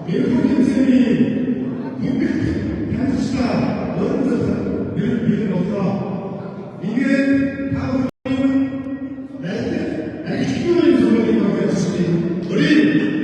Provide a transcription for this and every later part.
외국 인생이 편지시가 어느 일은 없어. 이게 다 우리는 나에게 필요한 소리라고 했으니 우리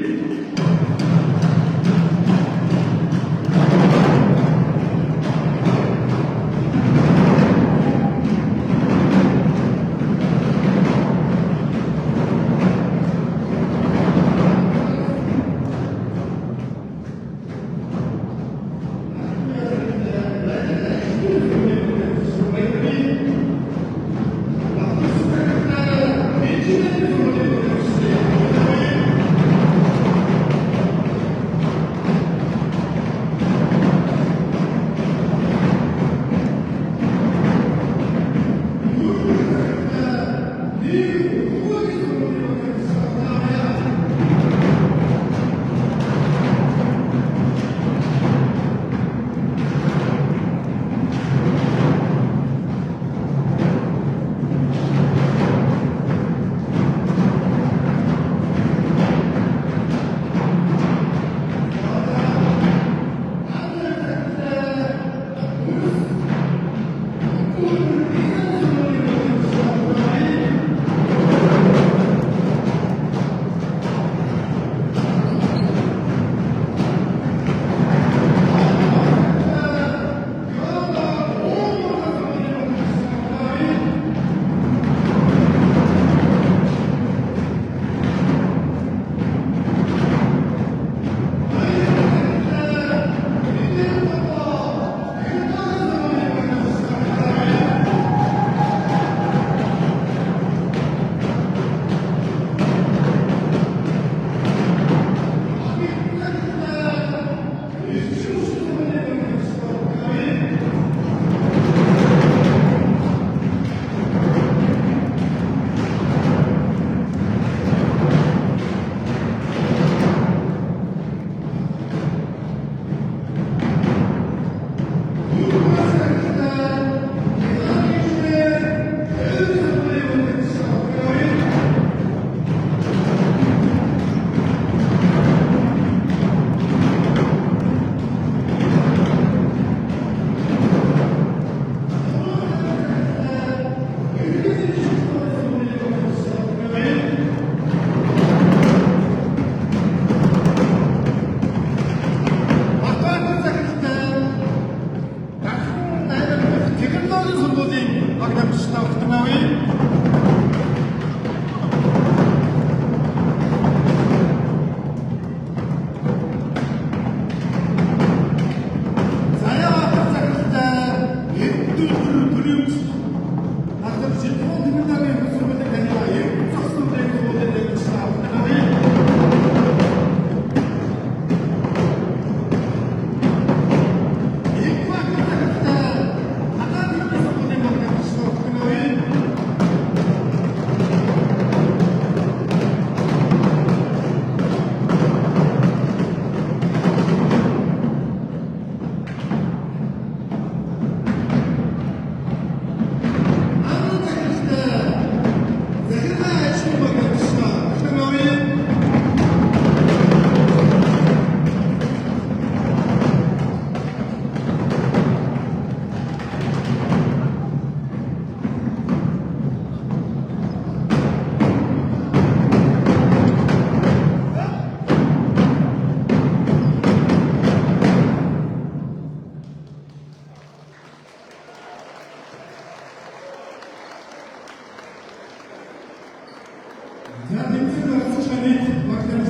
대한민국의 수천이 막대한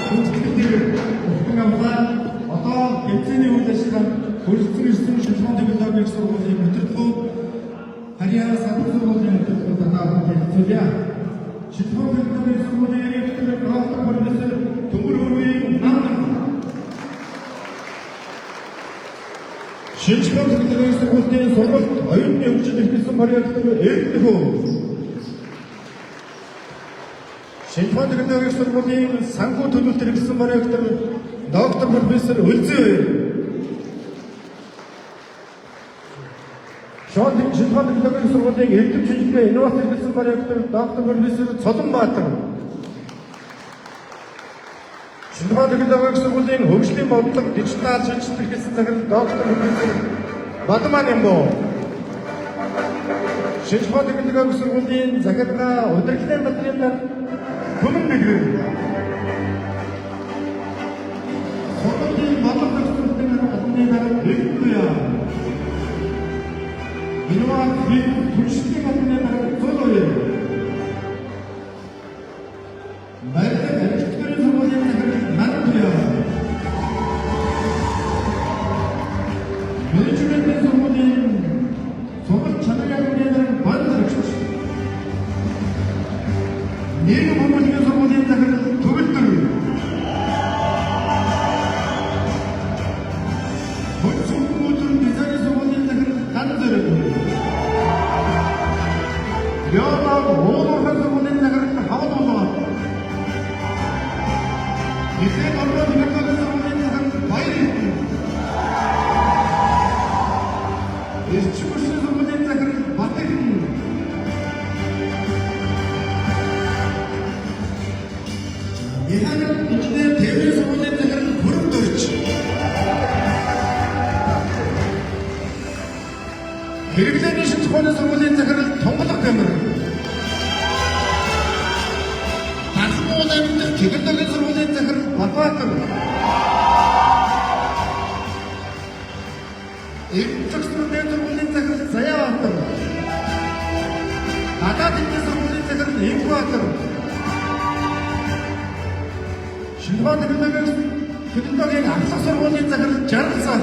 공직들을 평가보다 어떤 객진이 오대시간 골수를 쓰는 신청대비자고 역사로 보지 못했고 하리아 사부서 보지 못했고 다다 대지소리야 신청대비자고 역사로 보지 객진을 가왔던 버리면서 동물을 나누는 신청대비자고 역사로 보지 서로 어윤 영지들 비슷 말이야 그들을 애쓰고 신판들의 역사를 보니 상고 도둑들의 그 말의 역사를 나왔던 프로페서를 을지 신판들의 역사를 보니 일등 주식에 이노와스의 그 말의 역사를 나왔던 프로페서를 저좀 맞다고 Шинжлах технологийн сургуулийн хөгжлийн бодлого дижитал шилжилт гэсэн захирал доктор профессор Бадман Ямбоо. Шинжлах технологийн сургуулийн захиргаа удирдлагын батлын нар Түмэн Нэгэр. Сургуулийн бодлого дижитал батлын нар Дэвгүй. Инуан бит түншлийн батлын нар Золой. Баярлалаа архитектурын сургуулийн захирал Нандуя. Менежментийн сургуулийн сургалт чанарын үнээр Бандарагч. Нийгэм хүмүүжлийн сургуулийн захирал Төгөлдөр. Хөлцөн хүмүүжлийн дизайны сургуулийн захирал Ганзэрэг. Яагаад уулуурхай сургуулийн захирал Хавлуулаа. Эцэг орноо технологийн сургуулийн захирал Баяр. Эрчим хүчний сургуулийн захирал Батган. Механик инженер тээврийн сургуулийн захирал Хөрөндөрч. Хэрэглээний шинж ухааны сургуулийн захирал Тонголог Гамар. Танхимууд амьдах технологийн сургуулийн захирал Батбаатар. Инфраструктурын сургуулийн захирал Заяаватар. Гадаад эдийн сургуулийн захирал Инхбаатар. Шинжлах технологийн ахлах сургуулийн захирал Жаргалсан.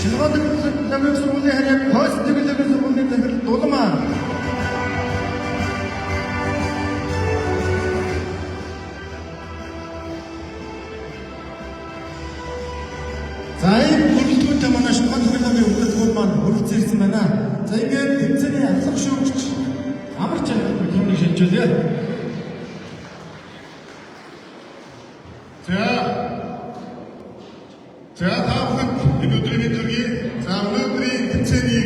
Шинжлах технологийн сургуулийн харьяа Хойс технологийн сургуулийн захирал Дулмаа. За энэ бүрэлдэхүүнтэй манай шинжлах технологийн удирдлагууд маань хүрэлцэн ирсэн байна. За ингээд тэмцээний алхах шүүгч амар чанартай түүнийг шилжүүлээ. За та бүхэнд өнөөдрийн мэдрэлгийг за өнөөдрийн тэмцээний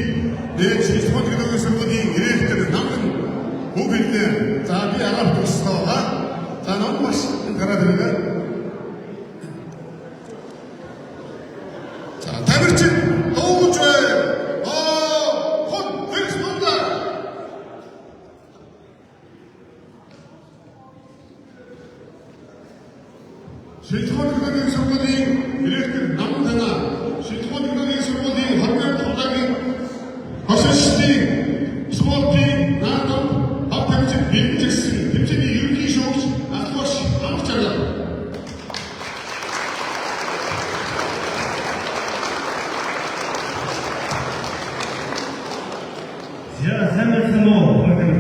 дээд шинжлах технологийн сургуулийн ирээдүйд намхан үг хэлнэ. За би агаар төгсгөө. За ном маш гараад ирнэ. Тамирчин дуугч бай. Хон фиксмунда. Шинжлах технологийн сургуулийн директор Намтана, шинжлах технологийн сургуулийн хорвоо тулгагийн хошигчдын спортын наадам хавтагч бэлтгэсэн тэмцээний ерөнхий шүүгч Атлош Амчараа. Я самому покажу.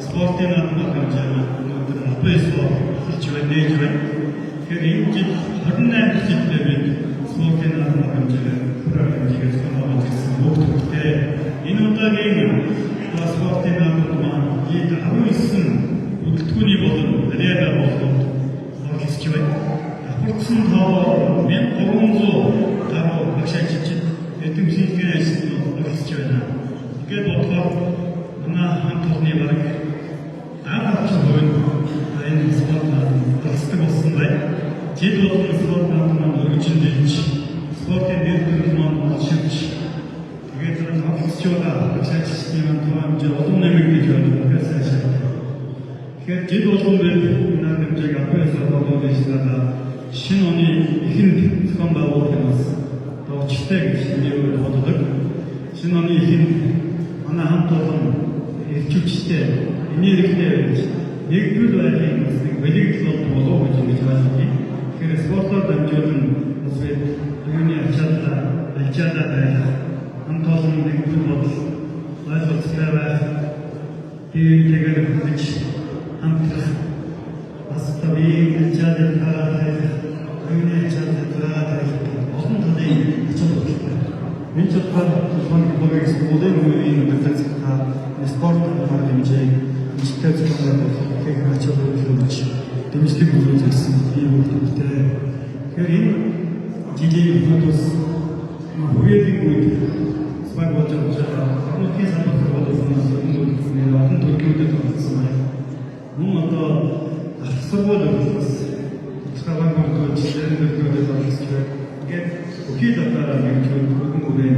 Спортын наадмын хэмжээний өнөөдөр 30 жил нээж байна. Тэгэхээр энэ жил 28 жилдээ бид спортын наадмын хэмжээгээр хэмжээгээр сонирхож ирсэн бүгдээ энэ удаагийн спортын наадмын маань 19 бүлтгүүний болон арена болон оркестр байна. Апортсон тоо 1300 гаруй багшаач эдэмшилгээс оркестр байна. Тэгээд бодохоор манай хамт олонны баг анх энэ спорт оркестр болсон байна. Жил болгон спорт маань өргөжлөж спортын дэвтэр маань шилж тэгээд хамтчууга багшаачдын маань томж олон нэмэг гэж байна. Тэгэхээр жил болгон бид энэ хэмжээг авах боломжтой байснаа шинэ оны эхэнд зохион байгуулалтаас товчтой гэж нэр боддог. Шинэ оны эхэнд манай хамт олон эрчимчтэй энергитэй нэгдвэл байхын бэлэгдэл болов гэж байна. Тэгэхээр спортоор дамжуулан бас бид юуны ачаалаа байх хамт олон нэгдвэл бодол ойлгоцтой байх тэгээд хүч хамтрах бас тавийн ачаалал хараад юуны ачаалал олон талын ачаалал энэ ч тухайн технологийн сургуулийн үеийн мэдээлэл спорт хэмжээ ижтэй зөвхөн хэрэг ачаалал өгч дэмжлэг өгөх гэсэн ийм үйлдэлтэй. Тэгэхээр энэ жилийн хүмүүс хүрээний үед сваг болж байгаа. Одоогийн самбар боловсроос олон төрөлөдөд болсон байна. Мөн одоо сургуулиудаас цагаан мөрөнд жилийн төлөвлөдөд болсон. Ингээд өөхий дараа нэг хөргөн үрээ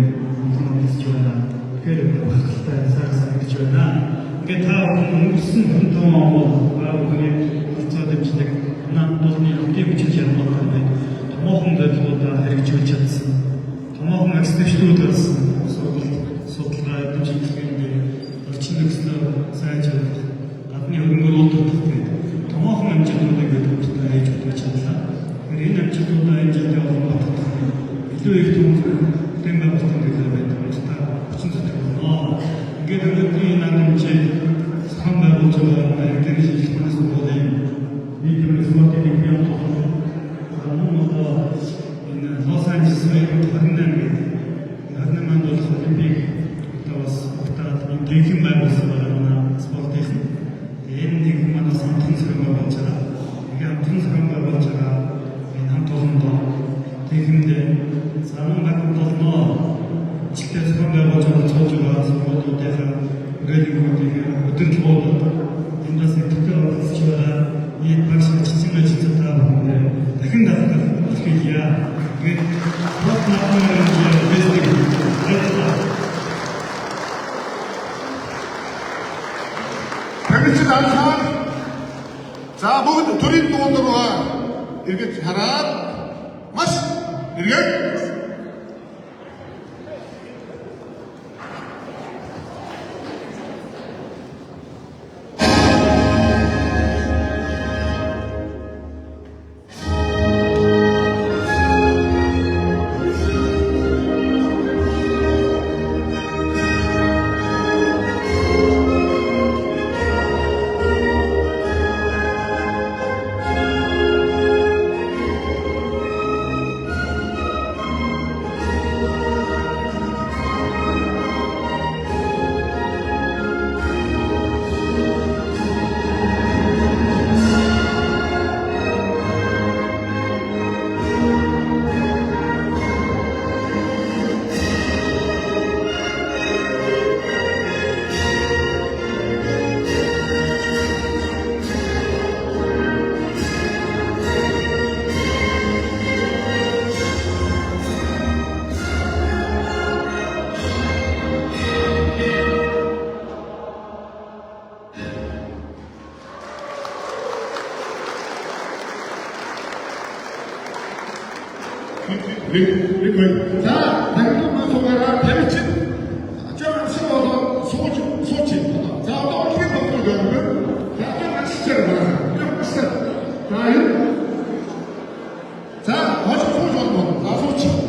хүмүүс байна. Тэгэхээр багталтай санагдаж байна. Ингээд та өнгөрсөн хүнтэн өдрийн хугацаа дэмжлэг наадмын өдний бичиж явуулсан байна. Томоохон бодлуудаа хэрэгжүүлж чадсан. Томоохон экспертүүд гарсан. Судалгаа эзэмшигчдийн орчин нөхцөл сайжруулах, гадны хөрөнгөөр уулзах гэх томоохон амжилтуудыг хөдөлгөөн хийж өгч чадлаа. Тэгэхээр энэ амжилтуудаа энэ жилийн холбоотой илүү их төвөөрөмжтэй байгуулсан гэдэг байна. Та хүчин зүтгэл. Ингээд өнөөдрийн наадмын сан байгуулж байгаа эрдэнэ шилжүүлэх сургуулийн нийгмийн спортын бие Лос Анжелесийн харин бол Олимпик тавас угтаад гинхэн байгуулсан байна спортын. Энэ нэг манай самтхан сөрөг болж байгаа. Ингээ хамтхан сөрөг болж байгаа. Энэ хамт олондоо гинхэндээ санаа байгуулнаа. Чихтэй сөрөг болж байгаа цоож байгаа сургуулиудынхаа гэрэлгүүдийг өдөрлөд эндээс төтөр олж байгаа. Энэ багш чичмэ чичтаа дахин дахин хэлье. Тэгээд спорт наадмын бэстик Пэмчил алхаад за бүгд төрийн дуударгаа эргэж хараад маш эргээд 자, 당근 소가라 대리친 좀 쉬워서 소치 자, 또 어떻게 먹는 거야? 자, 좀 시작을 봐. 자, 어제 소주 뭐, 다 소치.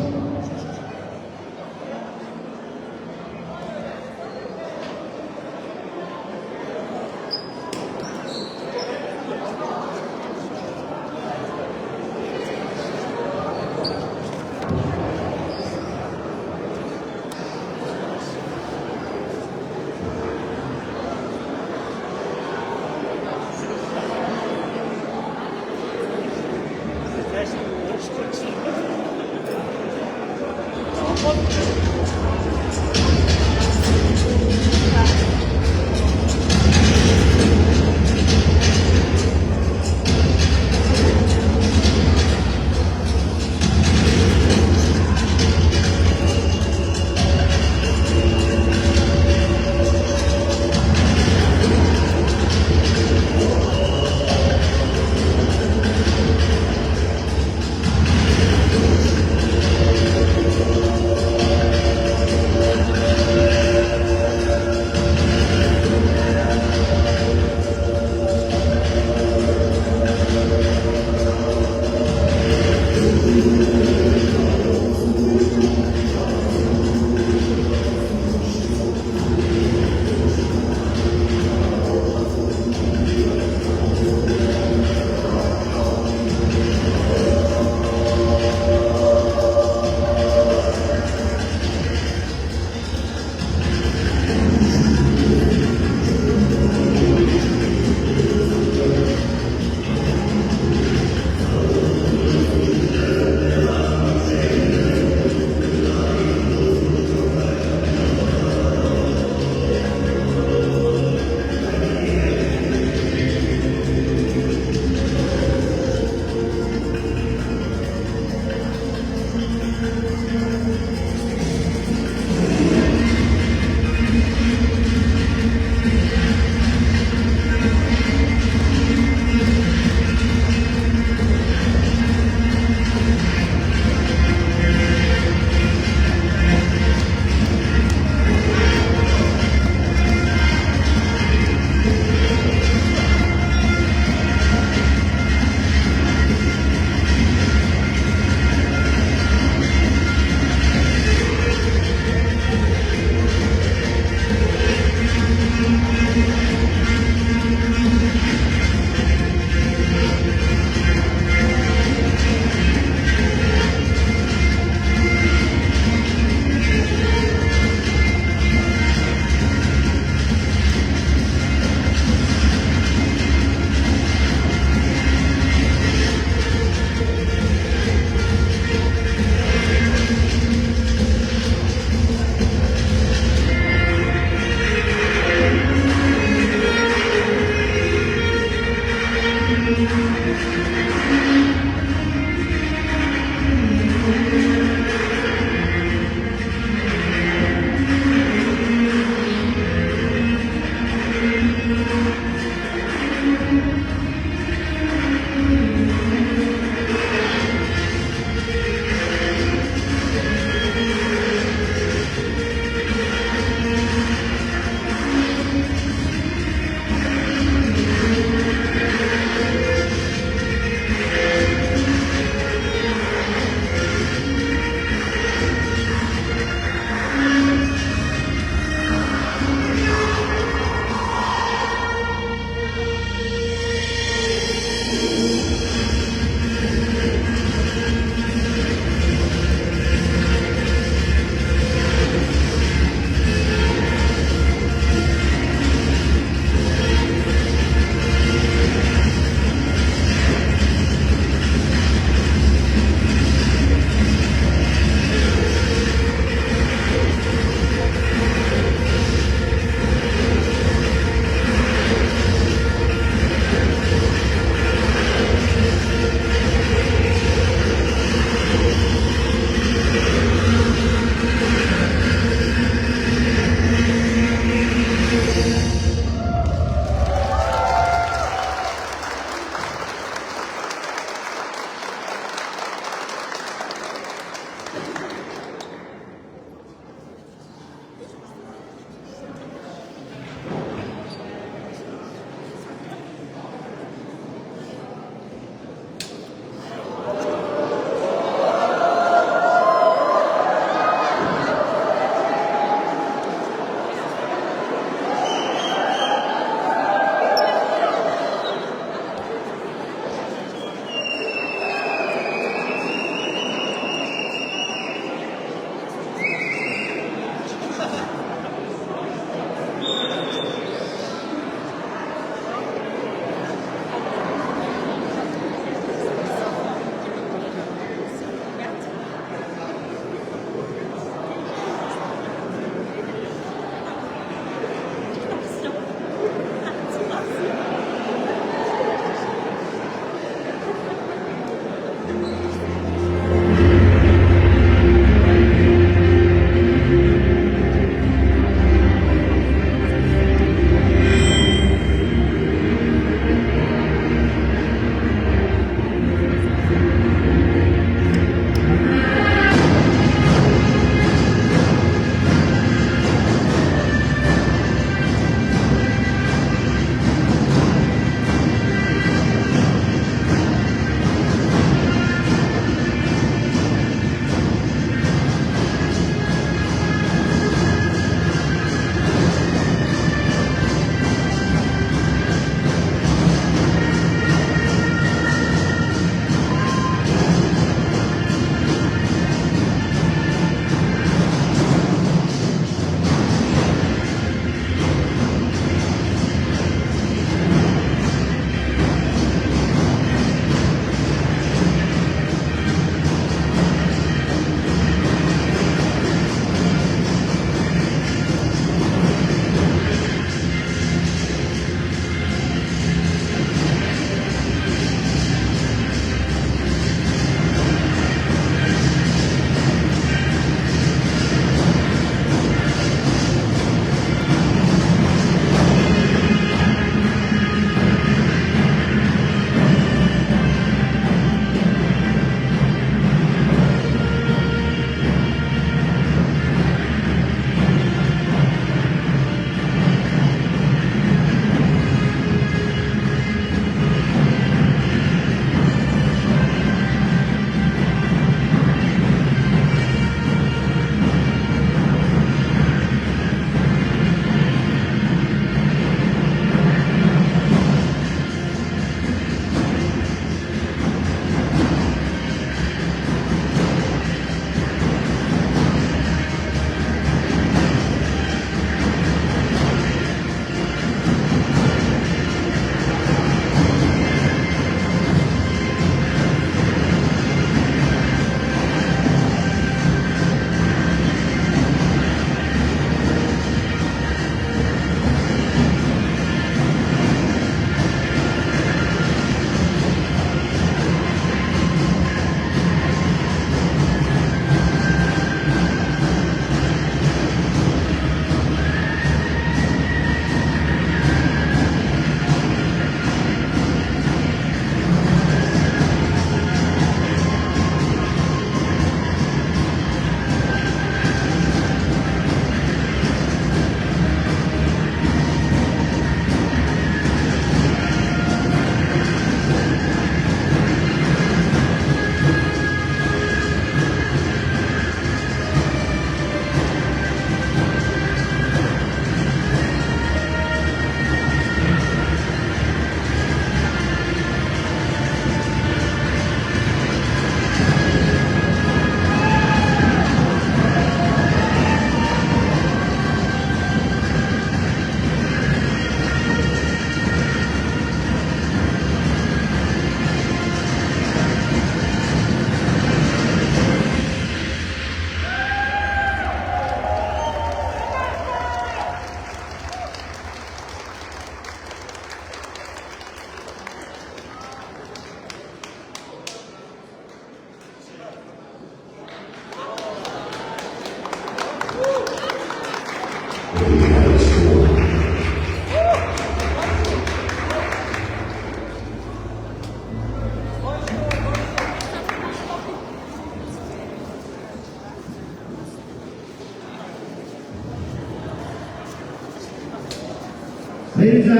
Ladies and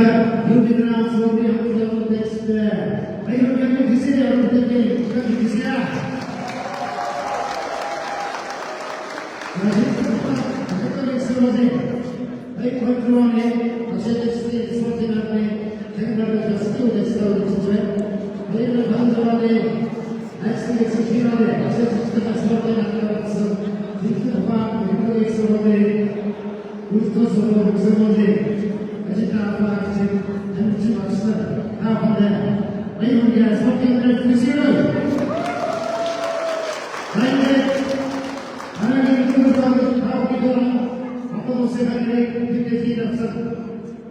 gentlemen, slowly up to the next. I hope you can see everything. You can see that.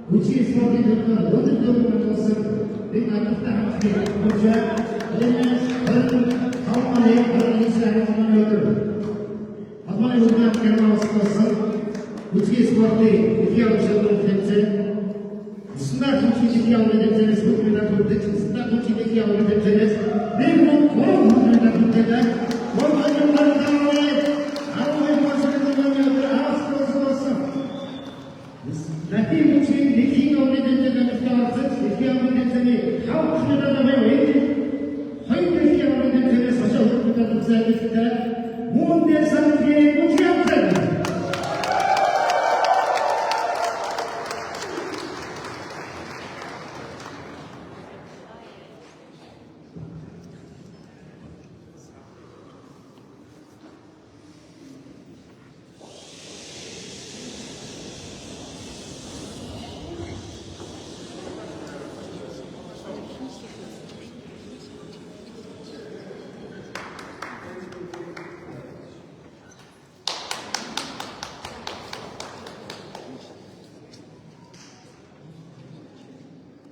Which is what we do not do the person, they are not the project, how many is which is what if you have children, it's not what you have with the tennis, it's not what you have with the tennis, they won't go and do that. What are you going to do? How am I going to do the house? Nothing between making of the classes, if you have the how much you are away, how you have the social service that won't there something which you have said.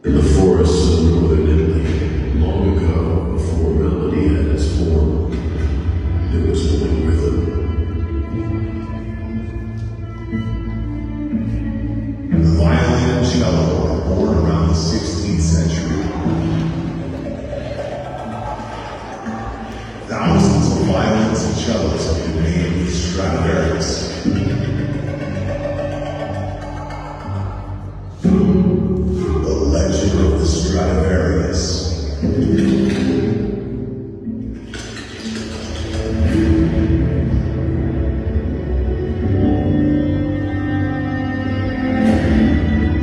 In the forests of northern Italy, long ago, before melody had its form, there was only rhythm. The violin and cello were born around the 16th century. Thousands of violins and cellos have been made with Stradivarius. The legend of the Stradivarius.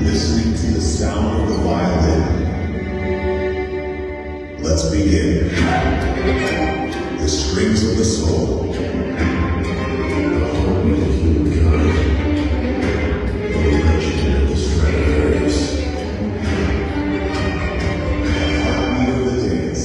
Listening to the sound of the violin. Let's begin. The strings of the soul. The heartbeat of humankind. The legend of the Stradivarius. Heartbeat of the dance.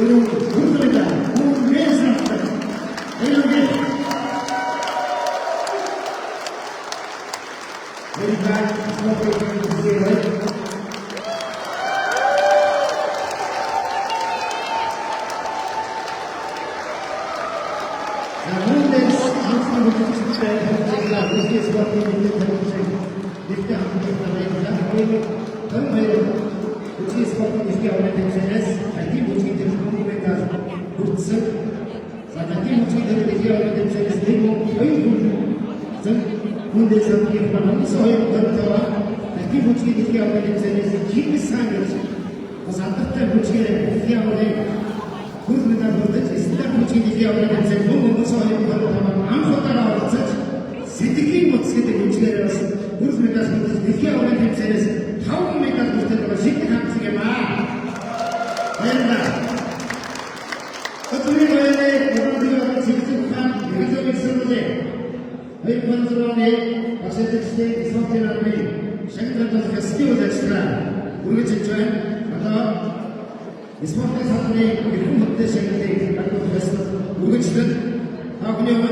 어려운 분들이다. 우매스럽다. 이렇게 우리가 스포츠 기술을 모든 상상을 진짜의 현재가 우리의 스포츠 기술을 이렇게 함께 나가야 됩니다. 그러면 우리 스포츠 기술이 오래된 자기 무지개들 공부해가 국습 자기 무지개들을 이렇게 오래된 전에서 내고 거의 군대에서 기록하는 소유 건터와 자기 무지개 이렇게 오래된 전에서 기상을 사탁들 무지개를 이렇게 오래된 그러다 보니 스타 무지개 이렇게 오래된 전에 너무 소유 건터와 아무 따라와서 세득이 못 세득 무지개라서 그러다 보니 이렇게 오래된 전에서 타오메가 무스테가 식탁 지게마 된다. 어떻게 보여야 여러분들과 직접한 여기저기 쓰러지 의견스러운데 박세택 시대 이스마트라는 생각도 스티어 자체가 우리가 진짜에 아까 이스마트 사건의 이런 시행돼 갖고 됐어. 우리가 지금 그녀는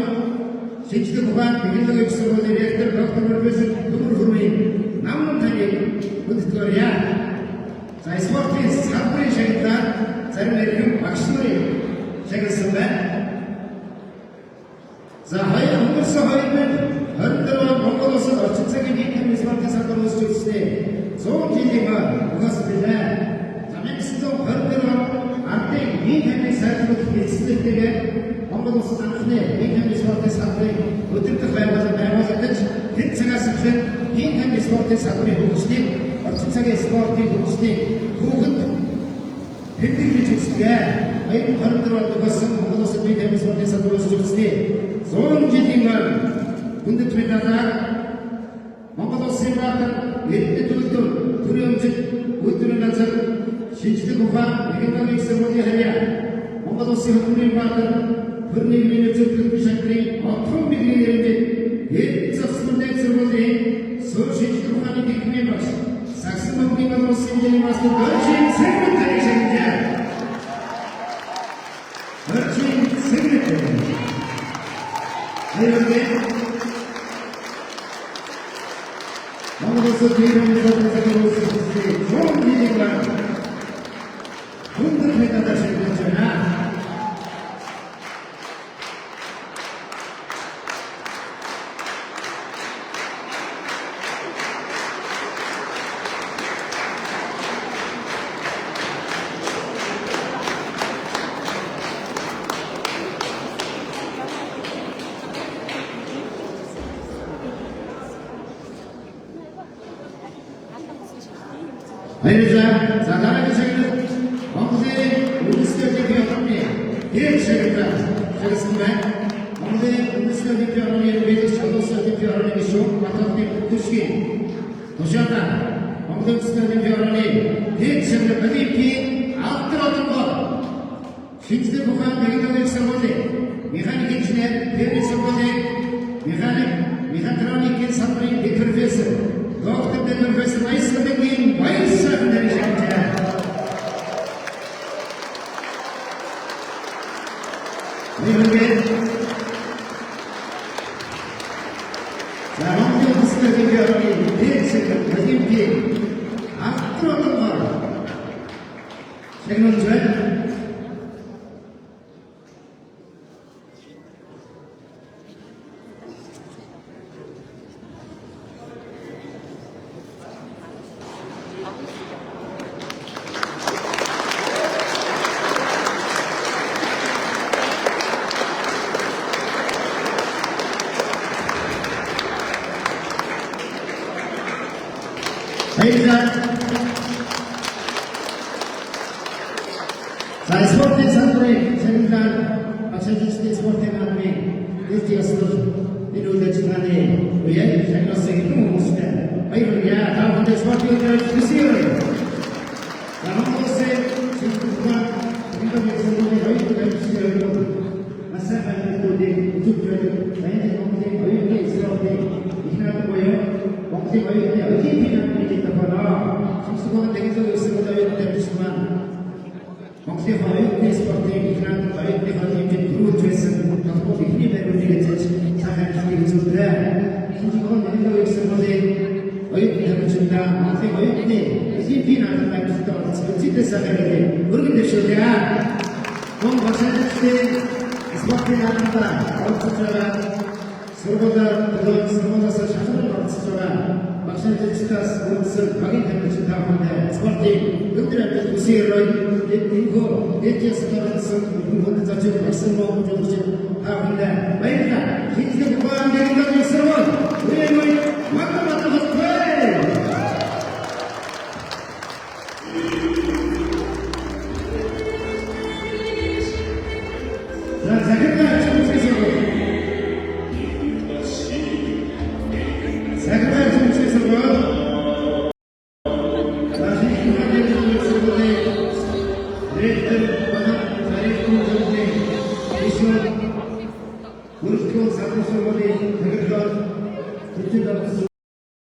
신치도 보관 여기저기 쓰러지 레이터 덕분을 위해서 그걸 남은 단위 그거야. 자, 스포츠의 사건의 시행다 자료내리는 막심을 시작했습니다. 자, 하여 한국서 하여는 어른들과 몽골로서 어천sek의 미국의 스포츠 사건을 수주실 때 좋은 지지가 먹었습니다. 자, 맹스도 어른들과 앞에 미국의 사건을 있을 때에 몽골로서 상품의 미국의 스포츠 사건이 어떻게 매워졌든지 대체가 스프는 미국의 스포츠 사건의 혹시 어천sek의 스포츠 혹시 혹은 팬들이 죽수가 아이고 바로 들어왔던 것은 몽골로서 미국의 스포츠 사건을 수주실 때 좋은 지지가 군대 투입하다 몽골로서의 같은 예때들도 두려움즉 우뜨는 것은 신치도가 외경감에 있어보게 하랴 몽골로서의 흔들림 같은 흔들림을 좀 비상들이 어떤 믿음이 예때서 내서보지 서신치도가는 기쁨의 맛이 삭스먹기만으로 생기는 맛은 거친 생명들의 생자 거친 생명들 이렇게 몽골에서 대륙에서 대상으로 쓰기 좋은 일인가 분들했다 다시 했잖아. 아이자 자가라기 생기는 왕세 우리스터지 비어합니다. 대체입니다. 되겠습니다. 왕세 우리스터지 비어하는 외적 저도스터지 비어하는 기쇼 마타오티 구시기 도시한다. 왕세 우리스터지 비어하는 대체입니다. 어디 앞들어던 것 신지대 북한 백인들의 설거지 미하니 긴신의 대리 설거지 미한 드라니 긴 사물이 비틀페스 Dr. Professor Maestro Begin, Maestro dari Syamja. Ini Sarang yang sudah dibiarkan ini sekarang berhenti. Aku akan saya menjual. Saya seperti sampai sehingga akses seperti kami di seluruh Indonesia ini, ya, saya rasa itu mungkin. Baik, ya, kalau kita seperti itu disini, kalau kita semua kita bisa baik kita bisa masa itu di juga banyak orang yang baik seperti ini boleh, waktu baik dia ini kita pada semua dengan itu semua dari semua. Maksudnya Europei Sporting iklan baik di hal ini turut jasa kampung ini baru digelar sangat kami bersyukur. Kunjungan yang sebagai baik yang cinta masih baik ini isi final yang kita seperti sekarang bergerak ya. Kong bahasa Sporting anda kalau secara serba sasaran secara bahasa kita sebagai yang cinta anda Sporting kemudian usir Ingo dia sekarang sebelum terjadi semua ujung-ujung anda baiklah kita depan dari kami semua mata-mata betul. Satu